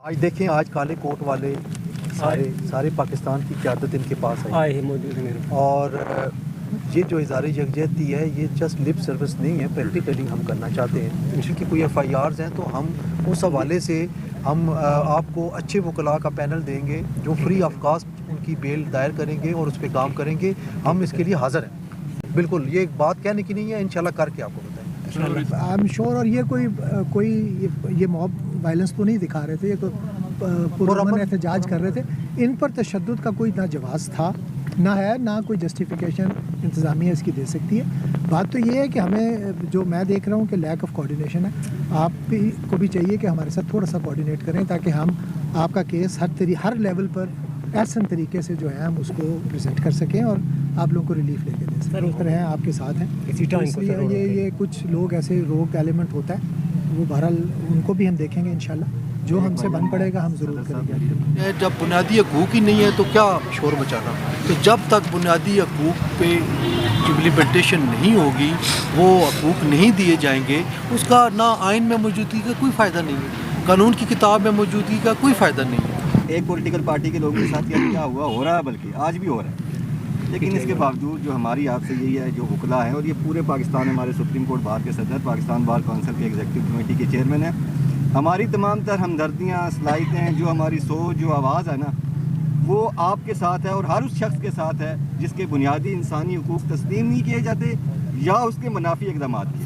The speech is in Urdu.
آج دیکھیں، آج کالے کوٹ والے سارے پاکستان کی قیادت ان کے پاس آئے موجود ہیں اور یہ جو اظہار یکجہتی ہے یہ جسٹ لپ سروس نہیں ہے، پریکٹیکلی ہم کرنا چاہتے ہیں کیونکہ کوئی ایف آئی آرز ہیں تو ہم اس حوالے سے ہم آپ کو اچھے وکلاء کا پینل دیں گے جو فری آف کاسٹ ان کی بیل دائر کریں گے اور اس پہ کام کریں گے. ہم اس کے لیے حاضر ہیں. بالکل یہ ایک بات کہنے کی نہیں ہے، انشاءاللہ کر کے آپ کو بتائیں. I am sure. اور یہ کوئی یہ موب وائلنس تو نہیں دکھا رہے تھے، یہ تو پرامن احتجاج کر رہے تھے. ان پر تشدد کا کوئی نہ جواز تھا، نہ ہے، نہ کوئی جسٹیفیکیشن انتظامیہ اس کی دے سکتی ہے. بات تو یہ ہے کہ ہمیں جو میں دیکھ رہا ہوں کہ لیک آف کوآرڈینیشن ہے. آپ کو بھی چاہیے کہ ہمارے ساتھ تھوڑا سا کوآرڈینیٹ کریں تاکہ ہم آپ کا کیس ہر لیول پر احسن طریقے سے جو ہے ہم اس کو پریزنٹ کر سکیں اور آپ لوگوں کو ریلیف لے کے دے سکیں. اس طرح ہیں آپ کے ساتھ ہیں. اس لیے یہ کچھ لوگ ایسے روگ ایلیمنٹ ہوتا ہے، وہ بہرحال ان کو بھی ہم دیکھیں گے انشاءاللہ. جو ہم سے بن پڑے گا ہم ضرور کریں گے. جب بنیادی حقوق ہی نہیں ہے تو کیا شور مچانا؟ تو جب تک بنیادی حقوق پہ امپلیمنٹیشن نہیں ہوگی، وہ حقوق نہیں دیے جائیں گے، اس کا نہ آئین میں موجودگی کا کوئی فائدہ نہیں ہے، قانون کی کتاب میں موجودگی کا کوئی فائدہ نہیں ہے. ایک پولیٹیکل پارٹی کے لوگوں کے ساتھ کیا ہو رہا ہے، بلکہ آج بھی ہو رہا ہے. لیکن اس کے باوجود جو ہماری آپ سے یہی ہے، جو وکلاء ہیں اور یہ پورے پاکستان، ہمارے سپریم کورٹ بار کے صدر، پاکستان بار کونسل کے ایگزیکٹو کمیٹی کے چیئرمین ہیں، ہماری تمام تر ہمدردیاں، صلاحیتیں، جو ہماری سوچ، جو آواز ہے نا، وہ آپ کے ساتھ ہے اور ہر اس شخص کے ساتھ ہے جس کے بنیادی انسانی حقوق تسلیم نہیں کیے جاتے یا اس کے منافی اقدامات